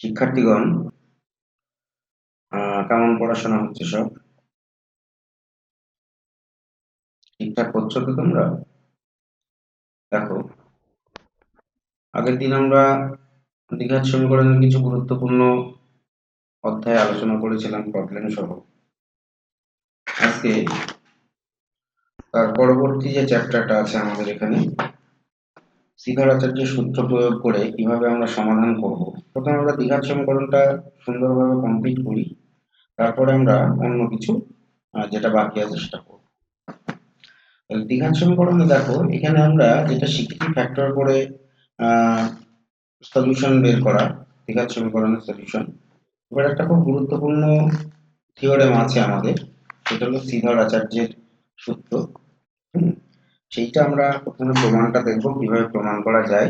শিক্ষার্থীগণ, কেমন পড়াশোনা হচ্ছে? সব ঠিকঠাক করছো তো তোমরা? দেখো, আগের দিন আমরা দ্বিঘাত সমীকরণের কিছু গুরুত্বপূর্ণ অধ্যায় আলোচনা করেছিলাম, প্রবলেম সহ। আজকে তার পরবর্তী যে চ্যাপ্টারটা আছে আমাদের এখানে, শ্রীধর আচার্যের সূত্র প্রয়োগ করে কিভাবে আমরা সমাধান করব। প্রথমে আমরা দ্বিঘাত সমীকরণটা সুন্দরভাবে কমপ্লিট করি, তারপরে আমরা অন্য কিছু যেটা বাকি আছে সেটা করব। দ্বিঘাত সমীকরণে দেখো, এখানে আমরা যেটা শিখেছি ফ্যাক্টর করে সলিউশন বের করা, দ্বিঘাত সমীকরণের সলিউশন। এবার একটা খুব গুরুত্বপূর্ণ থিওরেম আছে আমাদের, সেটা হলো শ্রীধর আচার্যের সূত্র। সেইটা আমরা প্রথমে প্রমাণটা দেখবো কিভাবে প্রমাণ করা যায়,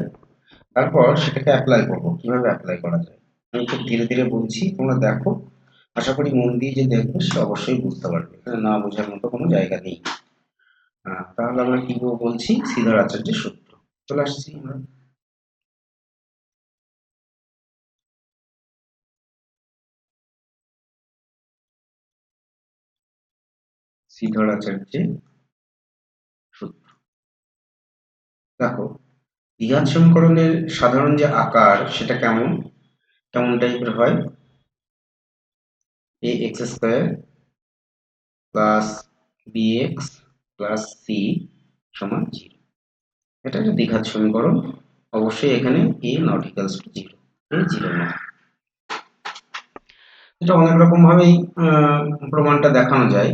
তারপর সেটাকে অ্যাপ্লাই করবো কিভাবে অ্যাপ্লাই করা যায়। আমি খুব ধীরে ধীরে বলছি, তোমরা দেখো। আশা করি মন দিয়ে যে দেখবে সে অবশ্যই বুঝতে পারবে, এখানে না বোঝার মতো কোনো জায়গা নেই। তাহলে আমরা কি বলছি? শ্রীধর আচার্যের সূত্র। চলে আসছি আমরা। শ্রীধর আচার্যের সূত্র। দেখো, দ্বিঘাত সমীকরণের সাধারণ যে আকার সেটা কেমন কেমন টাইপের হয়? A X square plus B x plus C সমান জিরো। এটা একটা দ্বিঘাত সমীকরণ। অবশ্যই এখানে A not equals to zero, A zero না। এটা অনেক রকম ভাবেই প্রমাণটা দেখানো যায়।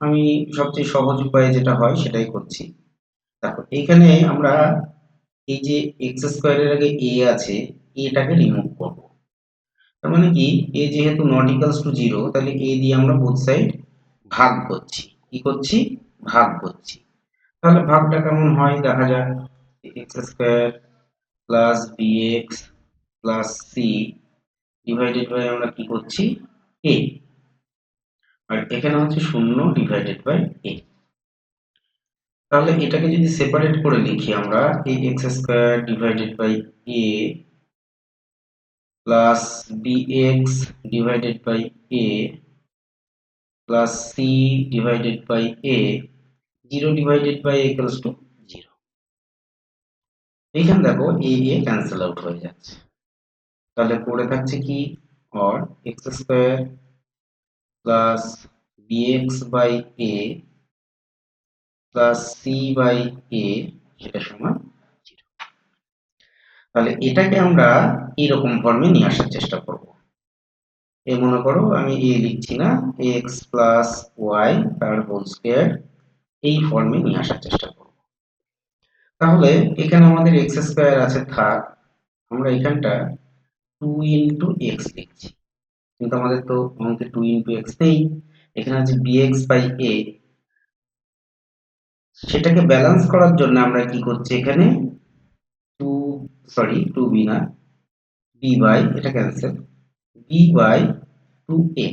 আমি সবচেয়ে সহজ উপায়ে যেটা হয় সেটাই করছি। দেখো, এইখানে আমরা এই যে এক্স স্কোয়ারের আগে এ আছে, এটাকে রিমুভ করব। তার মানে কি, এ যেহেতু নট ইকুয়ালস টু জিরো, তাহলে এ দিয়ে আমরা বোথ সাইড ভাগ করছি। কি করছি? ভাগ করছি। তাহলে ভাগটা কেমন হয় দেখা যাক। X square plus B x plus C divided by আমরা কি করছি? এ। আর এখানে হচ্ছে শূন্য ডিভাইডেড বাই এ। তাহলে এটাকে যদি সেপারেট করে লিখি আমরা, A X square divided by A plus B X divided by A plus C divided by A, zero divided by equals to zero. এইখানে দেখো এ এ ক্যান্সেল আউট হয়ে যাচ্ছে। তাহলে পড়ে থাকছে কি? Or X square plus B X by A plus C by A, সেটা সমান জিরো। তাহলে এটাকে আমরা এইরকম ফর্মে নিয়ে আসার চেষ্টা করব। এই মনে করো আমি এ লিখছি না, এক্স প্লাস ওয়াই তার হোল স্কোয়ার, এই ফর্মে নিয়ে আসার চেষ্টা করব। তাহলে এখানে আমাদের এক্স স্কোয়ার আছে, থাক। আমরা এখানটা টু ইন্টু এক্স লিখছি, কিন্তু আমাদের তো অঙ্কে টু ইন্টু এক্স নেই। এখানে আছে বি এক্স বাই এ। সেটাকে ব্যালেন্স করার জন্য আমরা কি করছি? এখানে টু, সরি টু বি না, বি বাই, এটা ক্যান্সেল, বি বাই টু এ।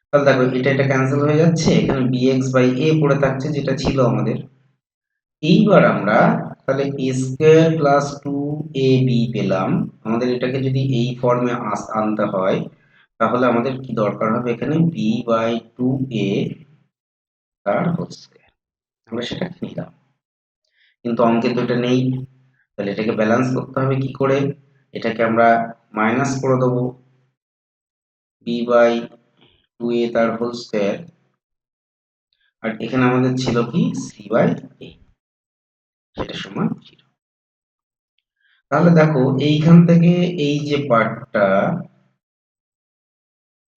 তাহলে দেখো এটা ক্যান্সেল হয়ে যাচ্ছে, এখানে bx বাই a পড়ে থাকছে যেটা ছিল আমাদের। এইবার আমরা তাহলে a স্কয়ার প্লাস 2ab পেলাম। আমাদের এটাকে যদি এই ফর্মে আনতে হয়, তাহলে আমাদের কি দরকার হবে? এখানে b বাই 2a তার হোল স্কয়ার। আমরা সেটা নিলাম, কিন্তু অঙ্কে তো এটা নেই। তাহলে এটাকে ব্যালেন্স করতে হবে কি করে? এটাকে আমরা মাইনাস করে দেবো, b বাই 2a তার হোল স্কয়ার। আর এখানে আমাদের ছিল কি? c বাই a, সেটা সমান 0। তাহলে দেখো এইখান থেকে এই যে পার্টটা,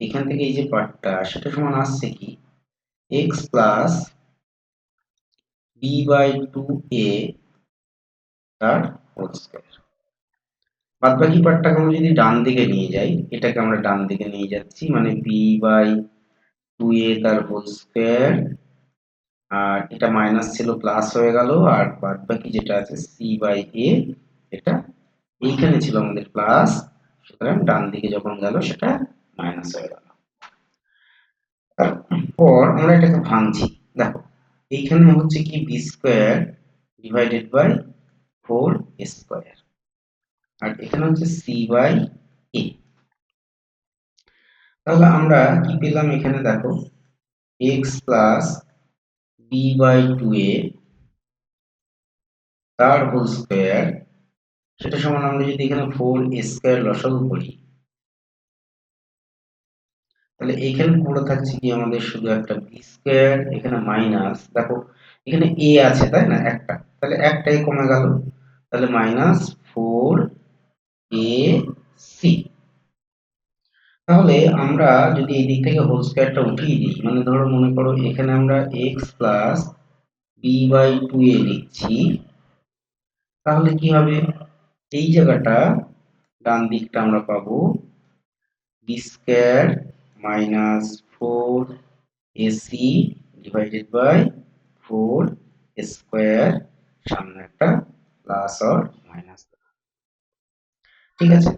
এখান থেকে এই যে পার্টটা, সেটা সমান আসছে কি? x plus b by 2a তার হোল স্কয়ার। বাদ বাকি পার্টটাকে আমরা যদি ডান দিকে নিয়ে যাই, এটাকে আমরা ডান দিকে নিয়ে যাচ্ছি, মানে b বাই 2a তার হোল স্কয়ার, আর এটা মাইনাস ছিল প্লাস হয়ে গেল, আর বাদ বাকি যেটা আছে c বাই a, এটা এইখানে ছিল আমাদের প্লাস, সুতরাং ডান দিকে যখন গেল সেটা মাইনাস হয়ে গেল। তারপর আমরা এটাকে ভাঙছি। দেখো এইখানে হচ্ছে কি? B square divided by 4 square, আর এখানে হচ্ছে সি বাই এ। তাহলে আমরা কি পেলাম এখানে দেখো, X plus B by two A তার হোল স্কোয়ার, সেটা সমান আমরা যদি এখানে ফোর এ স্কোয়ার লসাগু করি, তাহলে এখানে পড়ে থাকছে কি আমাদের শুধু একটা বি স্কোয়ার, এখানে মাইনাস, দেখো এখানে এ আছে তাই না একটা, তাহলে একটাই কমে গেল, তাহলে মাইনাস ফোর এ সি। তাহলে আমরা যদি এই দিক থেকে হোল স্কোয়ারটা উঠিয়ে দিই, মানে ধরো মনে করো এখানে আমরা X plus B by two A লিখছি, তাহলে কি হবে, এই জায়গাটা ডান দিকটা আমরা পাবো b square minus four a c divided by four square, সামনে একটা প্লাস অর মাইনাস। ঠিক আছে,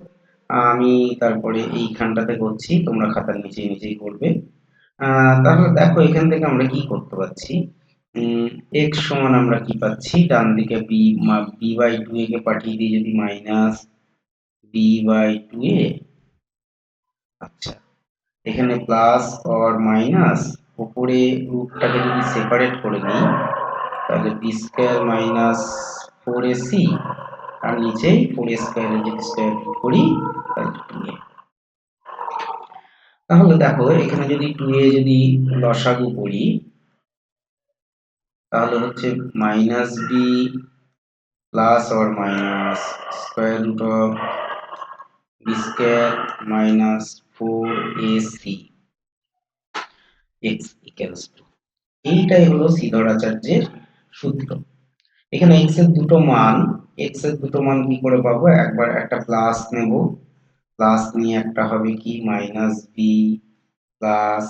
আমি তারপরে এইখানটাতে করছি, তোমরা খাতার নিচে নিজেই করবে। তাহলে দেখো এখান থেকে আমরা কি করতে পারছি, এক্স সমান আমরা কি পাচ্ছি, ডান দিকে বি বি বাই টু এ কে পাঠিয়ে দিই যদি মাইনাস বি বাই টু এ, আচ্ছা এখানে প্লাস অর মাইনাস, উপরে রুটটাকে যদি সেপারেট করে নিই তাহলে B square minus four AC, আর নিচে ফোর স্কোয়ারের যদি স্কোয়ার রুট করি তাহলে টু এ। তাহলে দেখো এখানে যদি টু এ যদি লসাগু করি, তাহলে হচ্ছে minus B plus or minus square root of B square minus four A c x equals to, এইটাই হলো শ্রীধরাচার্যের সূত্র। এখানে এক্স এর দুটো মান কি করে পাবো, একবার একটা প্লাস নেব, প্লাস নিয়ে একটা হবে কি minus B plus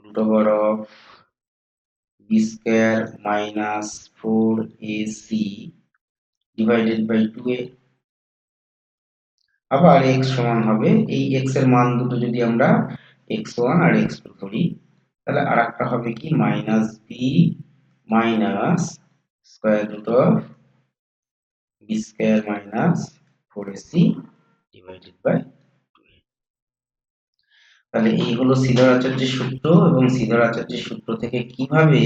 root over of B square minus four A C divided by two A. আবার এক্স সমান হবে, এই এক্স এর মান দুটো যদি আমরা এক্স ওয়ান আর এক্স টু ধরি, তাহলে আর একটা হবে কি minus b minus square root of B square minus four a c divided by. তাহলে এই হলো শ্রীধর আচার্যের সূত্র, এবং শ্রীধর আচার্যের সূত্র থেকে কিভাবে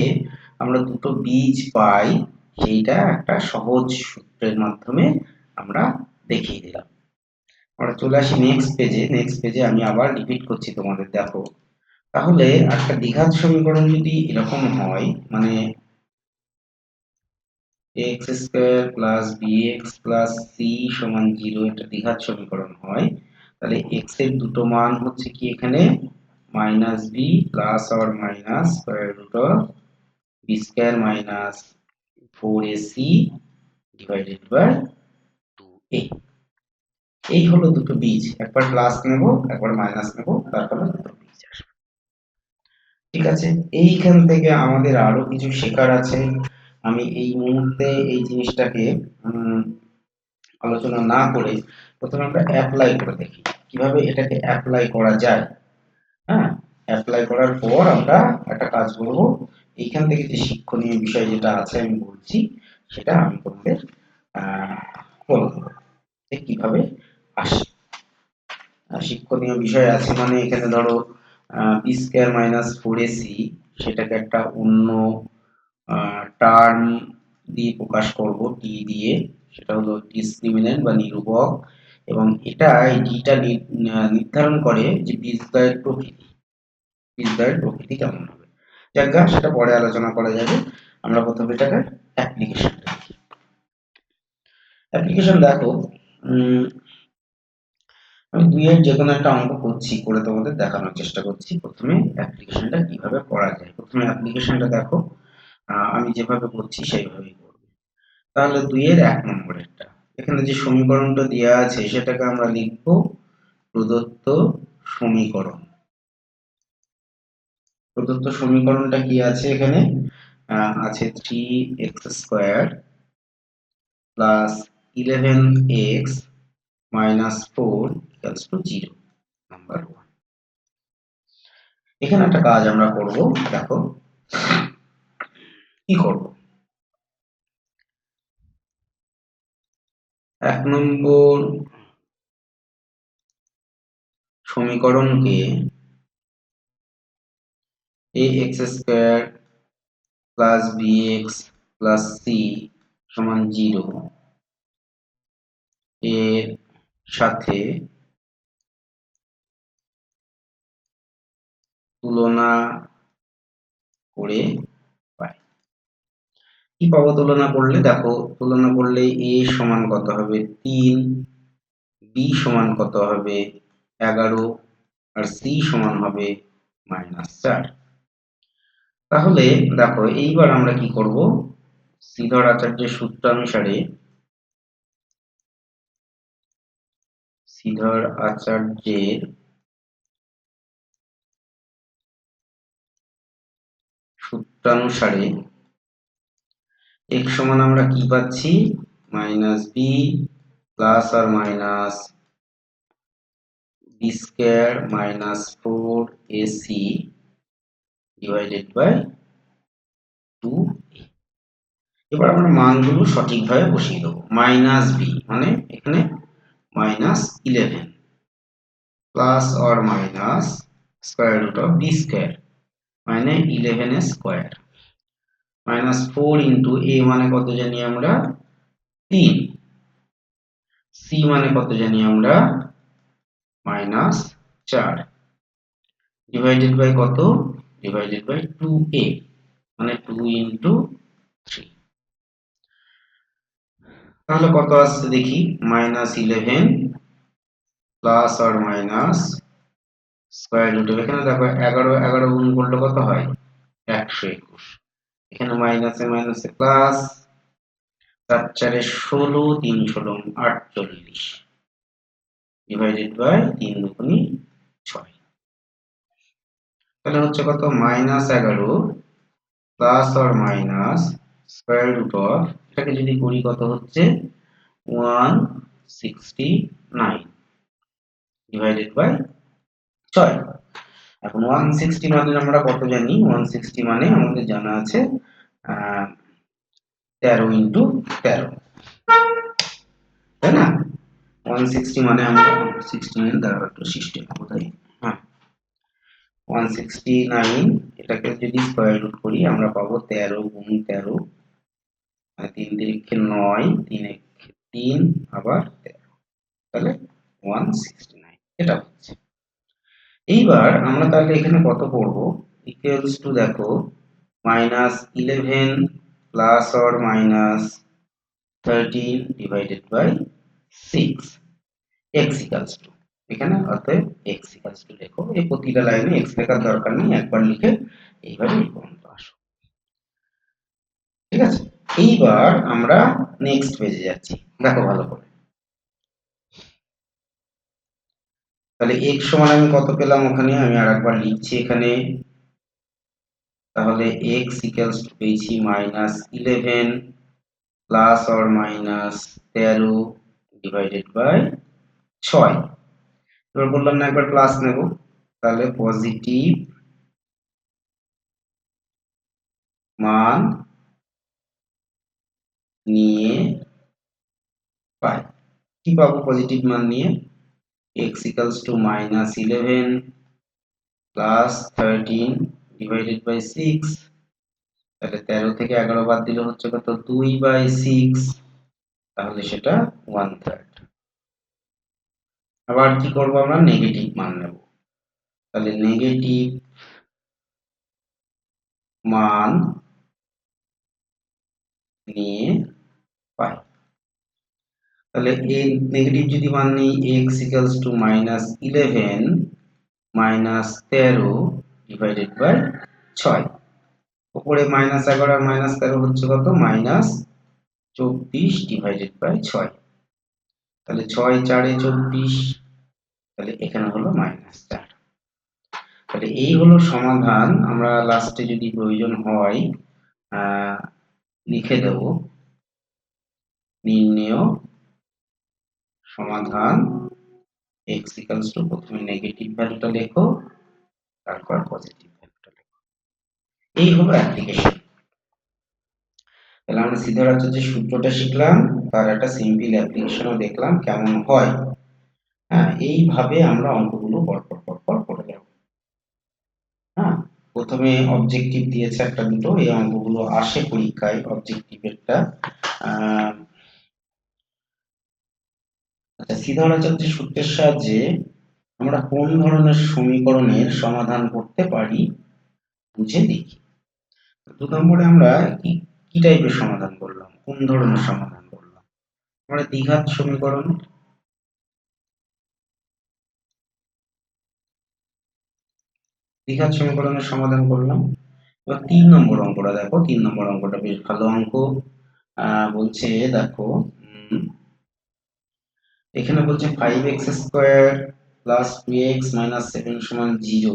আমরা দুটো বীজ পাই সেইটা একটা সহজ সূত্রের মাধ্যমে আমরা দেখিয়ে দিলাম। আমরা চলে আসি নেক্সট পেজে। নেক্সট পেজে আমি আবার রিপিট করছি তোমাদের, দেখো তাহলে একটা দ্বিঘাত সমীকরণ যদি এরকম হয়, মানে x square plus b x plus C সমান জিরো, এটা দ্বিঘাত সমীকরণ হয়, তাহলে এক্স এর দুটো মান হচ্ছে কি এখানে minus B plus or minus square root of B square minus four A C divided by two A. এই হলো দুটো বীজ, একবার প্লাস নেব একবার মাইনাস নেব, তারপরে দুটো বীজ আসবে। ঠিক আছে, এইখান থেকে আমাদের আরো কিছু শেখার আছে। আমি এই মুহূর্তে এই জিনিসটাকে আলোচনা না করে প্রথমে আমরা অ্যাপ্লাই করে দেখি কিভাবে এটাকে অ্যাপ্লাই করা যায়। হ্যাঁ, অ্যাপ্লাই করার পর আমরা একটা কাজ করব, এইখান থেকে যে শিক্ষণীয় বিষয় যেটা আছে আমি বলছি সেটা আমি তোমাদের বলবো কিভাবে আসে। শিক্ষণীয় বিষয় আছে মানে এখানে ধরো b square minus four a c, সেটাকে একটা অন্য টার্ম দিয়ে প্রকাশ করব টি দিয়ে, সেটা হলো ডিসক্রিমিন্যান্ট বা নিরূপক, এবং এটা এই ডিটা নির্ধারণ করে যে বীজদ্বয়ের প্রকৃতি কেমন হবে। যাক সেটা পরে আলোচনা করা যাবে। আমরা প্রথমে এটাকে অ্যাপ্লিকেশনটা দেখি। অ্যাপ্লিকেশন দেখো, আমি দুইয়ের যে কোনো একটা অঙ্ক করছি, করে তোমাদের দেখানোর চেষ্টা করছি প্রথমে অ্যাপ্লিকেশনটা কিভাবে করা যায়। প্রথমে অ্যাপ্লিকেশনটা দেখো, আমি যেভাবে করছি সেইভাবেই করবে। তাহলে দুইয়ের এক নম্বরেরটা, এখানে যে সমীকরণটা দেওয়া আছে সেটাকে আমরা লিখব প্রদত্ত সমীকরণ। প্রদত্ত সমীকরণটা কি আছে এখানে, আছে 3x square plus 11x minus 4 equals to 0, number 1। এখানে একটা কাজ আমরা করব, দেখো কি করব। এক নম্বর সমীকরণকে ax square plus bx plus c সমান 0 এর সাথে তুলনা করে পাই। কি পাবো তুলনা করলে? দেখো তুলনা করলে a সমান কত হবে 3, b সমান কত হবে 11 আর c সমান হবে -4। তাহলে দেখো এইবার আমরা কি করব, শ্রীধর আচার্যের সূত্র অনুসারে শ্রীধর আচার্যের সূত্রানুসারে x সমান আমরা কি পাচ্ছি -b প্লাস আর minus b square minus 4ac divided by 2। এবার আমরা মানগুলো সঠিকভাবে বসিয়ে দেবো। -b মানে এখানে -11 plus or minus square root of b square মানে 11 স্কয়ার -4 ইন্টু a মানে কত জানি আমরা 3, c মানে কত জানি আমরা -4 ডিভাইডেড বাই কত, ডিভাইডেড বাই 2a মানে 2 ইন্টু 3। তাহলে কত আসছে দেখি, -11 plus or minus square root of, এখানে দেখো 11 গুণ করলে কত হয় 121, এখানে মাইনাসে মাইনাসে প্লাস, 4 4 16, 3 16 48 ডিভাইডেড বাই 3 দুগুণে 6। তাহলে হচ্ছে কত -11 plus or minus square root of, এটাকে যদি করি কত হচ্ছে 169 ডিভাইডেড বাই 6। এখন 160 মানে আমরা কত জানি, 160 মানে আমাদের জানা আছে 13 ইন্টু 13, তাই না? 160 মানে আমরা 169 দ্বারা একটু সিস্টেম কোথায়, হ্যাঁ 169, এটাকে যদি স্কয়ার রুট করি আমরা পাবো 13 গুণ 13 মানে 3 3 9, 3 1 3 আবার 13, তাহলে 169 এটা হচ্ছে। এইবার আমরা তাহলে এখানে কত করব, ইকুয়ালস টু দেখো -11 plus or minus 13 divided by 6 x equals to, এখানে অতএব x ইকুয়ালস টু লেখো, এই প্রতিটা লাইনে x লেখার দরকার নেই, একবার লিখে এইভাবে এই পর্যন্ত আসো, ঠিক আছে? এইবার আমরা নেক্সট পেজে যাচ্ছি, দেখো ভালো করে। তাহলে x সমান আমি কত পেলাম, ওখানে আমি আরেকবার লিখছি এখানে, তাহলে x ইকুয়ালস টু পেয়েছি -11 plus or minus 13 divided by 6। এবার বললাম না একবার প্লাস নেব, তাহলে পজিটিভ মান নিয়ে পাই। কি পাবো পজিটিভ মান নিয়ে, x equals to -11 plus 13 divided by 6, তাহলে 13 থেকে 11 বাদ দিলে হচ্ছে কত 2/6, তাহলে সেটা 1/3। আবার কি করব, আমরা নেগেটিভ মান নেব, তাহলে নেগেটিভ মান নিয়ে পাই। তাহলে এই নেগেটিভ যদি মান নিই, x equals to -11 minus 13 divided by 6, উপরে -11 আর -13 হচ্ছে কত -24 ডিভাইডেড বাই 6, তাহলে 6 4 24, তাহলে এখানে হলো -4। তাহলে এই হলো সমাধান। আমরা লাস্টে যদি প্রয়োজন হয় লিখে দেব, নির্ণেয় সমাধান x ইকুয়ালস টু, প্রথমে নেগেটিভ ভ্যালুটা লেখো তারপর পজিটিভ ভ্যালুটা লেখো। এই হলো অ্যাপ্লিকেশন। তাহলে আমরা শ্রীধর আচার্যের যে সূত্রটা শিখলাম তার একটা সিম্পল অ্যাপ্লিকেশনও দেখলাম কেমন হয়। হ্যাঁ, এইভাবে আমরা অঙ্কগুলো পরপর করে যাব। হ্যাঁ, প্রথমে অবজেক্টিভ দিয়েছে একটা দুটো, এই অঙ্কগুলো আসে পরীক্ষায় অবজেক্টিভেরটা। আচ্ছা, সিধরাচার্যের সূত্রের সাহায্যে আমরা কোন ধরনের সমীকরণের সমাধান করতে পারি বুঝে দেখি। 2 নম্বরে আমরা কি কি টাইপের সমাধান করলাম, কোন ধরনের সমাধান করলাম? আমরা দ্বিঘাত সমীকরণ, দ্বিঘাত সমীকরণের সমাধান করলাম। এবার 3 নম্বর অঙ্কটা দেখো, 3 নম্বর অঙ্কটা বেশ ভালো অঙ্ক। বলছে দেখো, এখানে বলছে 5x square plus 2x minus 7 সমান 0।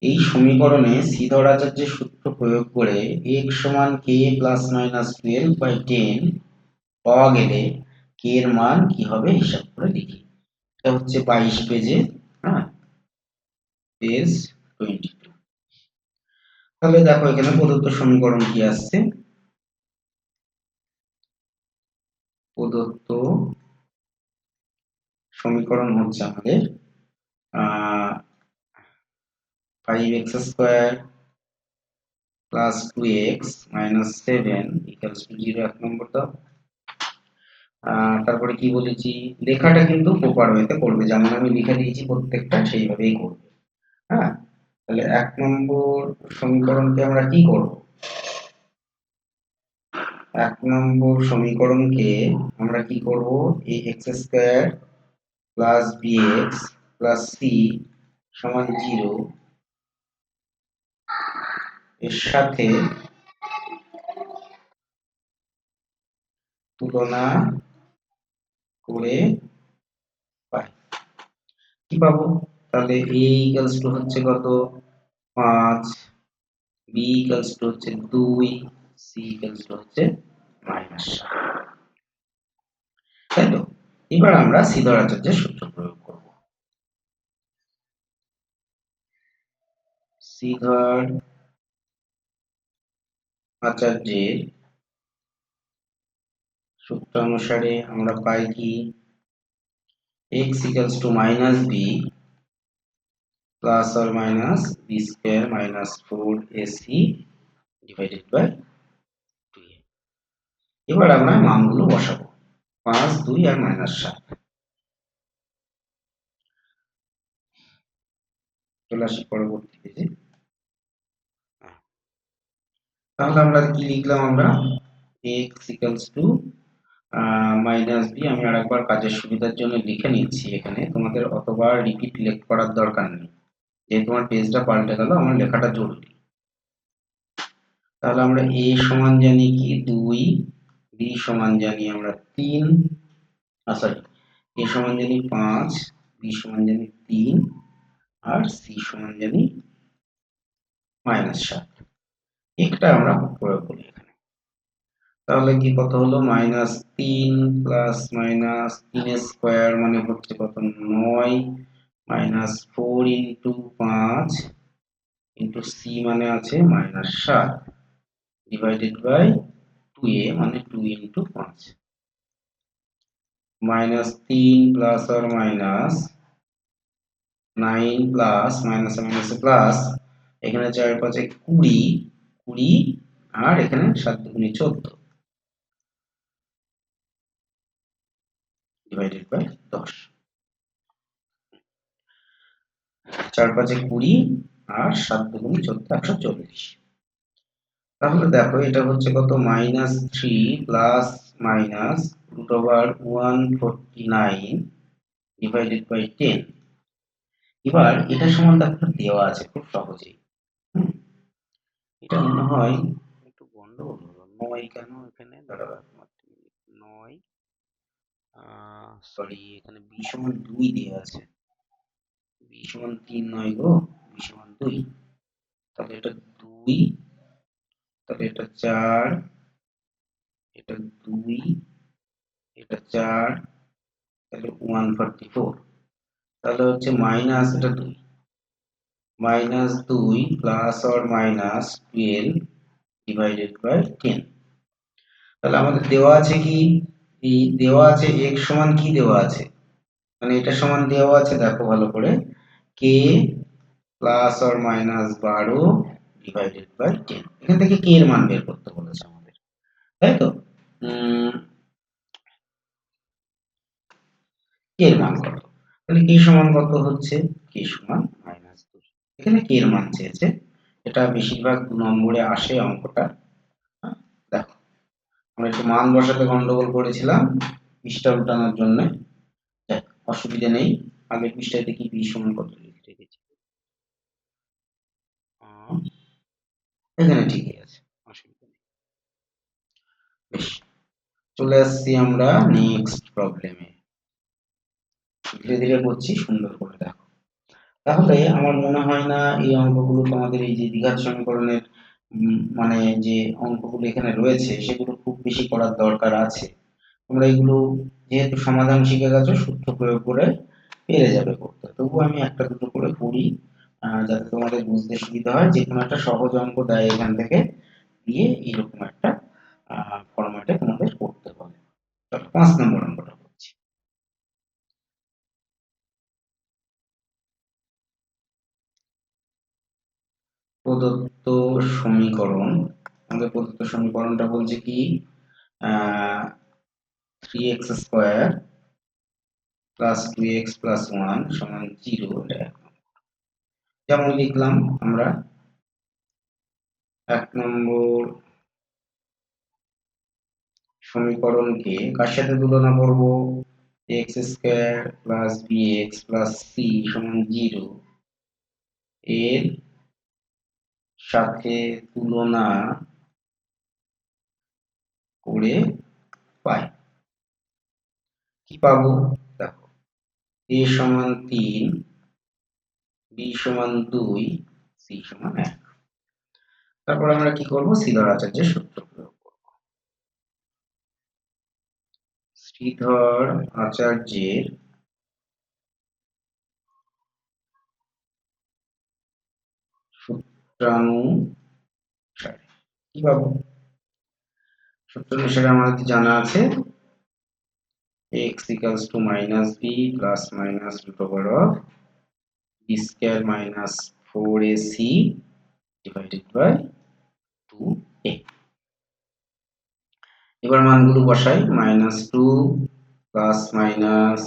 এই সমীকরণে সিধরাচার্যের সূত্র প্রয়োগ করে x সমান k প্লাস মাইনাস 12/10 পাওয়া গেলে k এর মান কি হবে হিসাব করে লিখি। এটা হচ্ছে 22 পেজে, হ্যাঁ, পেজ 22। তাহলে দেখো এখানে প্রদত্ত সমীকরণ কি আসছে, প্রদত্ত সমীকরণ হচ্ছে আমাদের 5x square plus 2x minus 7 equals to 0, 1 নম্বর দাও। তারপরে কি বলেছি, লেখাটা কিন্তু প্রপার ওয়েতে করবে, যেমন আমি লিখে দিয়েছি প্রত্যেকটা সেইভাবেই করবে। হ্যাঁ, তাহলে 1 নম্বর সমীকরণকে আমরা কি করব, 1 নম্বর সমীকরণকে আমরা কি করব, ax square plus bx plus c সমান 0 এর সাথে তুলনা করে পাই। কি পাবো, তাহলে a ইকুয়ালস টু হচ্ছে কত, 5, b ইকুয়ালস টু হচ্ছে 2, c ইকুয়ালস টু হচ্ছে -7, তাই তো? এবার আমরা সিধরাচার্যের সূত্র প্রয়োগ করব। সিধর আচার্যের সূত্র অনুসারে আমরা পাই কি, x equals to minus b plus or minus b square minus 4ac divided by 2a। এবার আমরা মানগুলো বসাবো, 5, 2 আর -7। চলে আসি পরবর্তী পেজে। তাহলে আমরা কি লিখলাম, আমরা x equals to minus b, আমি আরেকবার কাজের সুবিধার জন্য লিখে নিচ্ছি, এখানে তোমাদের অতবার রিপিট করার দরকার নেই, যেহেতু তোমার পেজটা পাল্টে গেল, আমার লেখাটা জরুরি। তাহলে আমরা a সমান জানি কি 2, b সমান জানি আমরা 3, সরি, a সমান জানি 5, b সমান জানি 3 আর c সমান জানি -7। একটা আমরা প্রয়োগ করি এখানে, তাহলে কি কত হলো, -3 প্লাস -3 স্কয়ার মানে হচ্ছে কত, 9, -4 ইন্টু 5 ইন্টু c মানে আছে -7 ডিভাইডেড বাই 2a মানে 2 ইন্টু 5, -3 প্লাস আর মাইনাস 9 প্লাস মাইনাস মাইনাসে প্লাস, এখানে 4 5 20, 20 আর এখানে 7 দুগুণে 14 ডিভাইডেড বাই 10, 4 5 20 আর 7 দুগুণে 14, 140। তাহলে দেখো এটা হচ্ছে কত, -3 প্লাস মাইনাস √149 ডিভাইডেড বাই 10। এবার এটা সমান দেখো দেওয়া আছে খুব সহজেই। এটা মনে হয় একটু গন্ডগোল হলো, 9 কেন এখানে, দাঁড়াও 9, সরি, এখানে b সমান 2 দেওয়া আছে, b সমান 3 নয় গো, b সমান 2, তাহলে এটা 2, তাহলে এটা 4, এটা 2, এটা 4, তাহলে 144, তাহলে হচ্ছে মাইনাস এটা 2, -2 plus or minus 12 divided by 10। তাহলে আমাদের দেওয়া আছে কি, এই দেওয়া আছে x সমান কি দেওয়া আছে, মানে এটা সমান দেওয়া আছে, দেখো ভালো করে, K plus or minus 12 divided by 10। এখান থেকে কে এর মান বের করতে বলেছে আমাদের, তাই তো? কে এর মান কত? তাহলে কে সমান কত হচ্ছে? কে সমান -2। এখানে কে এর মান চেয়েছে, এটা বেশিরভাগ 2 নম্বরে আসে অঙ্কটা। হ্যাঁ, দেখো আমরা একটু মান বসাতে গন্ডগোল করেছিলাম পৃষ্ঠা উল্টানোর জন্য। দেখ, অসুবিধা নেই, আগের পৃষ্ঠায় দেখি বি সমান কত লিখে রেখেছি। এখানে ঠিকই আছে, অসুবিধা নেই। বেশ, চলে আসছি আমরা নেক্সট প্রবলেমে। ধীরে ধীরে করছি, সুন্দর করে দেখো। তাহলে আমার মনে হয় না এই অঙ্কগুলো তোমাদের, এই যে দ্বিঘাত সমীকরণের মানে যে অঙ্কগুলো এখানে রয়েছে সেগুলো খুব বেশি করার দরকার আছে। তোমরা এগুলো যেহেতু সমাধান শিখে গেছো, সূত্র প্রয়োগ করে পেরে যাবে করতে। তবুও আমি একটা দুটো করে করি, যাতে তোমাদের বুঝতে সুবিধা হয়। যে কোনো একটা সহজ অঙ্ক দেয় এখান থেকে, দিয়ে এরকম একটা ফরম্যাটে তোমাদের করতে হবে। চলো 5 নম্বর অঙ্কটা করছি। প্রদত্ত সমীকরণ, আমাদের প্রদত্ত সমীকরণটা বলছে কি, 3x² প্লাস 2x প্লাস 1 সমান 0। যেমন লিখলাম আমরা 1 নম্বর সমীকরণকে কার সাথে তুলনা করব? x² plus bx plus c সমান 0 এর সাথে তুলনা করে পাই। কি পাবো? দেখো, a সমান 3, b সমান 2, c সমান 1। তারপর আমরা কি করব? শ্রীধর আচার্যের সূত্র প্রয়োগ করব। শ্রীধর আচার্যের সূত্রানুসারে কি পাবো? সূত্র অনুসারে আমাদের জানা আছে x equals to minus b plus minus root over of b square minus 4ac divided by 2a। এবার মানগুলো বসাই, -2 plus minus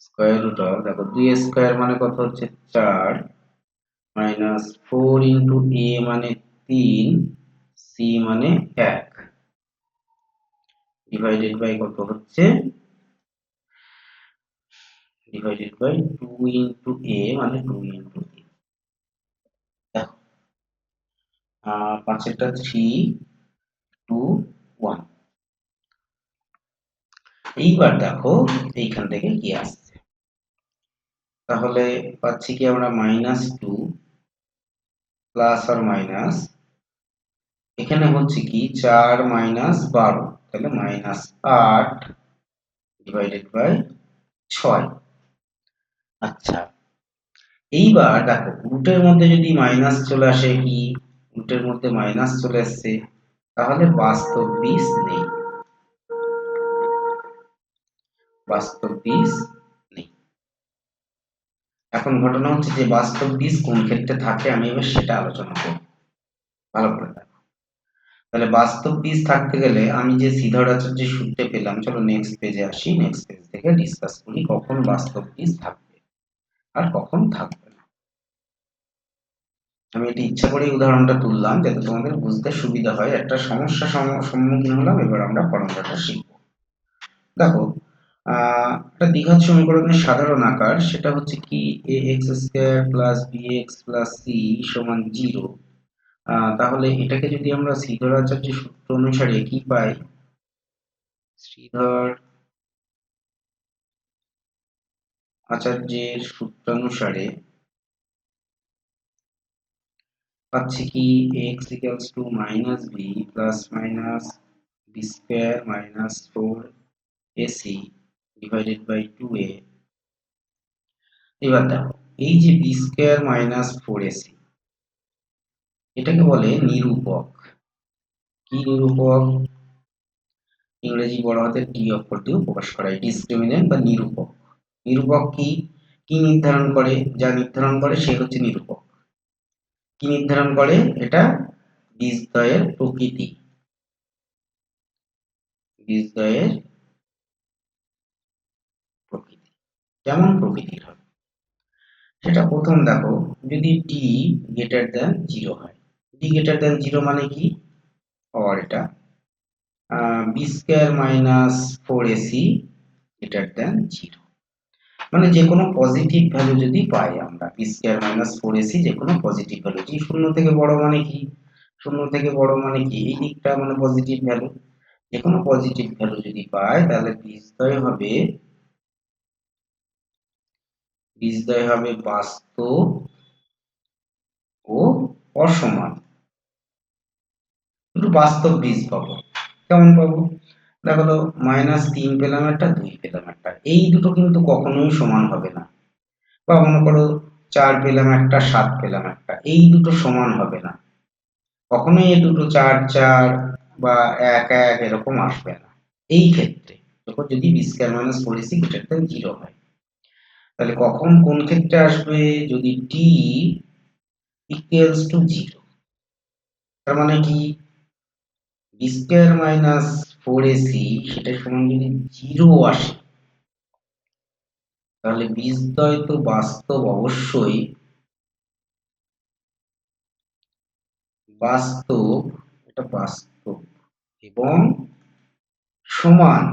square root of, দেখো 2 স্কয়ার মানে কত হচ্ছে 4, -4 ইন্টু a মানে 3, c মানে 1, ডিভাইডেড বাই কত হচ্ছে, ডিভাইডেড বাই 2 ইন্টু a মানে 2 ইন্টু a। দেখো, 5 3, 2, 1। এইবার দেখো এইখান থেকে কি আসছে, তাহলে পাচ্ছি কি আমরা -2 প্লাস আর মাইনাস, এখানে হচ্ছে কি 4 মাইনাস 12, তাহলে -8 ডিভাইডেড বাই 6। আচ্ছা, এইবার দেখো রুটের মধ্যে যদি মাইনাস চলে আসে, কি রুটের মধ্যে মাইনাস চলে আসছে, তাহলে বাস্তব বীজ নেই, বাস্তব বীজ নেই। এখন ঘটনা হচ্ছে যে বাস্তব বীজ কোন ক্ষেত্রে থাকে, আমি এবার সেটা আলোচনা করব, ভালো করে দেখো। তাহলে বাস্তব বীজ থাকতে গেলে আমি যে শ্রীধর আচার্যের সূত্রে পেলাম, চলো নেক্সট পেজে আসি, নেক্সট পেজ থেকে ডিসকাস করি কখন বাস্তব বীজ থাকবে আর কখন থাকবে না। আমি এটি ইচ্ছা করে উদাহরণটা তুললাম যাতে তোমাদের বুঝতে সুবিধা হয়। একটা সমস্যা সম্মুখীন হলাম, এবার আমরা ফর্মুলাটা শিখব। দেখো, একটা দ্বিঘাত সমীকরণের সাধারণ আকার সেটা হচ্ছে কি ax² plus bx plus c সমান 0। তাহলে এটাকে যদি আমরা শ্রীধর আচার্যের সূত্র অনুসারে কি পাই, শ্রীধর আচার্যের সূত্রানুসারে পাচ্ছি কি x equals to minus b plus minus b square minus 4ac divided by 2a। এবার দেখো, এই যে b square minus 4ac এটাকে বলে নিরূপক। কি নিরূপক? ইংরেজি বড় হাতের ডি অক্ষর দিয়েও প্রকাশ করা হয়, ডিসক্রিমিন্যান্ট বা নিরূপক। নিরূপক কি কি নির্ধারণ করে? যা নির্ধারণ করে সে হচ্ছে নিরূপক। কি নির্ধারণ করে? এটা বীজদ্বয়ের প্রকৃতি। বীজদ্বয়ের প্রকৃতি কেমন প্রকৃতির হবে সেটা প্রথম দেখো, যদি d গ্রেটার দ্যান 0 হয়। d গ্রেটার দ্যান 0 মানে কি? আর এটা b square minus 4ac greater than 0, মানে যে কোনো পজিটিভ ভ্যালু যদি পাই আমরা, b স্কয়ার মাইনাস 4ac যে কোনো পজিটিভ ভ্যালু, যে শূন্য থেকে বড় মানে কি? শূন্য থেকে বড় মানে কি? এই দিকটা মানে পজিটিভ ভ্যালু। যে কোনো পজিটিভ ভ্যালু যদি পাই তাহলে বীজদ্বয় হবে বাস্তব ও অসমান। দুটো বাস্তব বীজ পাবো। কেমন পাবো? দেখো তো, -3 পেলাম একটা, 2 পেলাম একটা, এই দুটো কিন্তু কখনোই সমান হবে না। বা মনে করো 4 পেলাম একটা, 7 পেলাম একটা, এই দুটো সমান হবে না। কখনোই এই দুটো 4 4 বা 1 1 এরকম আসবে না। এই ক্ষেত্রে যখন যদি b square minus 4ac greater than 0 হয়, তাহলে কখন কোন ক্ষেত্রে আসবে? যদি t ইকুয়ালস টু 0। তার মানে কি? b স্কয়ার মাইনাস 4ac সেটার সমান যদি 0 আসে, তাহলে বীজদ্বয় তো বাস্তব, অবশ্যই বাস্তব, এটা বাস্তব এবং সমান।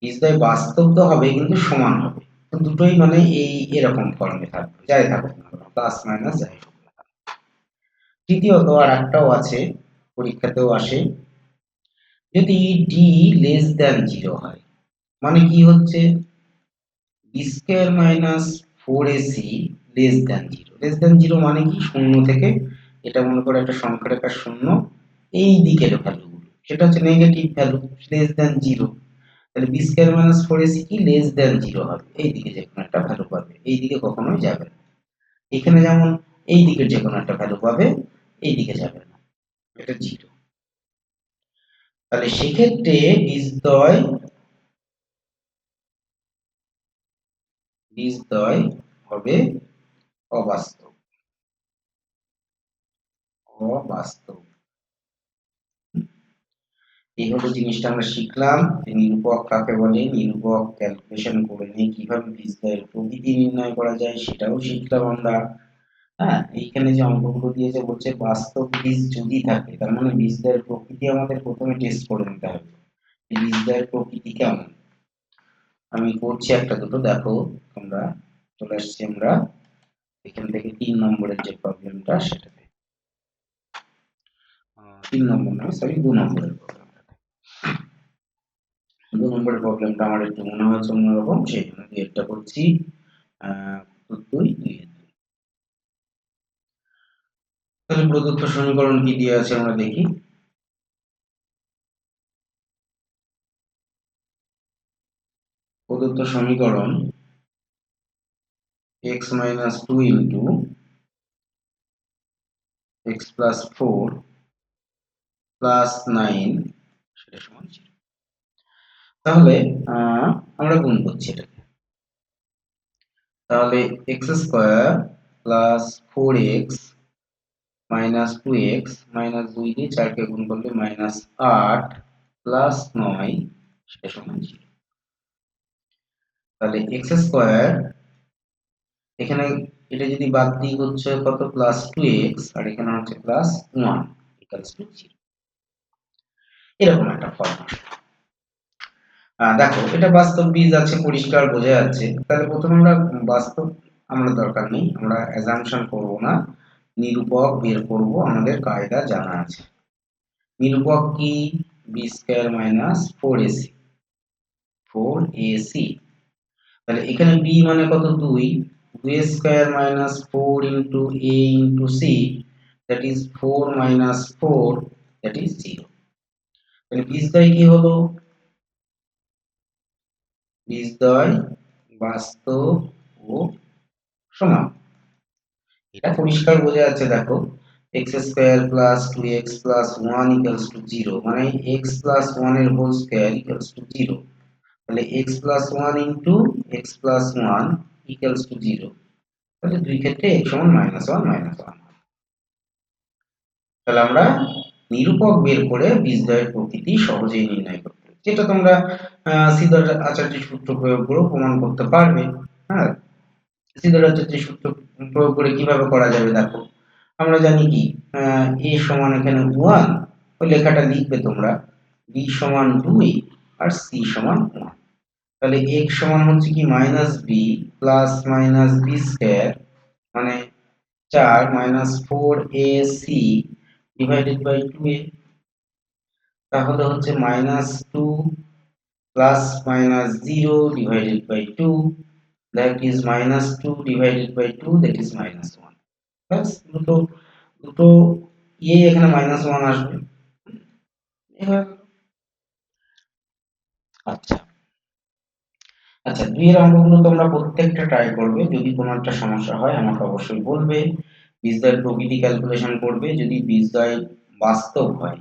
বীজদ্বয় বাস্তব তো হবে কিন্তু সমান হবে। তো দুটোই মানে এই এরকম ফর্মে থাকবে, যাই থাকুক না কেন, প্লাস মাইনাস যাই হোক না কেন। তৃতীয়ত আর একটাও আছে, পরীক্ষাতেও আসে, যদি d লেস দ্যান 0 হয়, মানে কি হচ্ছে? b square minus 4ac less than 0। Less than 0 মানে কি? শূন্য থেকে, এটা মনে করো একটা সংখ্যা রেখা শূন্য, এই দিকের ভ্যালুগুলো সেটা হচ্ছে নেগেটিভ ভ্যালু, লেস দ্যান 0। তাহলে b স্কয়ার মাইনাস 4ac কি লেস দ্যান 0 হবে, এই দিকে যে কোনো একটা ভ্যালু পাবে, এই দিকে কখনোই যাবে না। এখানে যেমন এই দিকের যে কোনো একটা ভ্যালু পাবে, এই দিকে যাবে না, এটা 0। তাহলে সেক্ষেত্রে বীজদ্বয় হবে অবাস্তব। অবাস্তব। এই হলো জিনিসটা আমরা শিখলাম যে নিরূপক কাকে বলে, নিরূপক ক্যালকুলেশন করে নিয়ে কিভাবে বীজদ্বয়ের প্রকৃতি নির্ণয় করা যায় সেটাও শিখলাম আমরা। হ্যাঁ, এইখানে যে অঙ্কগুলো দিয়েছে বলছে বাস্তব বীজ যদি থাকে, তার মানে বীজদ্বয়ের প্রকৃতি আমাদের প্রথমে টেস্ট করে নিতে হবে, এই বীজদ্বয়ের প্রকৃতি কেমন। আমি করছি একটা দুটো, দেখো তোমরা। চলে আসছি আমরা এখান থেকে 3 নম্বরের যে প্রবলেমটা সেটাতে। 3 নম্বর নয়, সরি 2 নম্বরের প্রবলেমটা। 2 নম্বরের প্রবলেমটা আমার একটু মনে হয়েছে অন্যরকম, সেই জন্য এটা করছি। 2 2 তাহলে প্রদত্ত সমীকরণ কি দিয়ে আছে আমরা দেখি। প্রদত্ত সমীকরণ x minus 2 into x plus 4 plus 9 সেটা সমান 0। তাহলে আমরা গুণ করছি এটাকে। তাহলে x square plus 4x minus 2x minus 2 দিয়ে 4 কে গুণ করলে মাইনাস 8 প্লাস 9 সেটা সমান 0। তাহলে x স্কয়ার, এখানে এটা যদি বাদ দিই হচ্ছে কত? প্লাস 2x, আর এখানে হচ্ছে প্লাস 1 ইকুয়ালস টু 0। এরকম একটা ফর্ম আসে। দেখো এটা বাস্তব বীজ আছে, পরিষ্কার বোঝা যাচ্ছে। তাহলে প্রথমে আমরা বাস্তব, আমরা দরকার নেই, আমরা অ্যাজাম্পশন করব না, নিরূপক বের করব, আমাদের কায়দা জানা আছে। নিরূপক কি? b square minus 4ac, 4ac। তাহলে এখানে b মানে কত? 2, 2 square minus 4 into a into c, that is 4 minus 4, that is 0। তাহলে বীজদ্বয় কি হলো? বীজদ্বয় বাস্তব ও সমান। এটা পরিষ্কার বোঝা যাচ্ছে, দেখো x square plus 2x plus 1 equals to 0, মানে x প্লাস 1 এর হোল স্কয়ার ইকুয়ালস টু 0। তাহলে x plus one into X plus one equals to 0। তাহলে দুই ক্ষেত্রে x সমান -1 তাহলে আমরা নিরূপক বের করে বীজদ্বয়ের প্রকৃতি সহজেই নির্ণয় করতে পারি, যেটা তোমরা সিদ্ধার্থ আচার্যের সূত্র প্রয়োগ করেও প্রমাণ করতে পারবে। হ্যাঁ, সিদ্ধার্থ আচার্যের সূত্র প্রয়োগ করে কিভাবে করা যাবে দেখো। আমরা জানি কি a সমান এখানে 1, ওই লেখাটা লিখবে তোমরা, b সমান 2 আর c সমান 1। তাহলে x সমান হচ্ছে কি -b প্লাস -b স্কয়ার মানে 4 -4ac ডিভাইডেড বাই 2a। তাহলে হচ্ছে -2 plus -0 divided by 2, that is -2 divided by 2, that is -1। ব্যাস দুটো দুটো এখানে -1 আসবে। এবার আচ্ছা আচ্ছা 2 এর অঙ্কগুলো তোমরা প্রত্যেকটা ট্রাই করবে। যদি কোনো একটা সমস্যা হয় আমাকে অবশ্যই বলবে। বীজদ্বয়ের প্রকৃতি ক্যালকুলেশন করবে। যদি বীজদ্বয় বাস্তব হয়,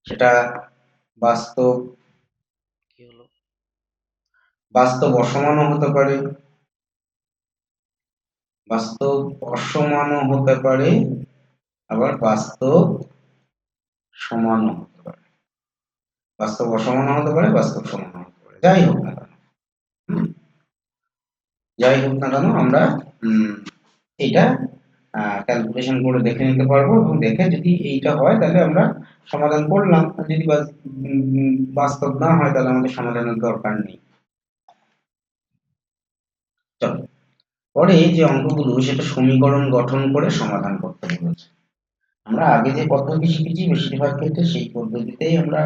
সেটা বাস্তব কি হলো, বাস্তব অসমানও হতে পারে, বাস্তব অসমানও হতে পারে, আবার বাস্তব সমানও হতে পারে, বাস্তব অসমানও হতে পারে, বাস্তব সমানও হতে পারে। যাই হোক না কেন, আমরা এটা ক্যালকুলেশন করে দেখে নিতে পারবো, এবং দেখে যদি এইটা হয় তাহলে আমরা সমাধান করলাম। যদি বাস্তব না হয় তাহলে আমাদের সমাধানের দরকার নেই। চলো পরে যে অঙ্কগুলো সেটা সমীকরণ গঠন করে সমাধান করতে বলেছে। আমরা আগে যে পদ্ধতি শিখেছি বেশিরভাগ ক্ষেত্রে সেই পদ্ধতিতেই আমরা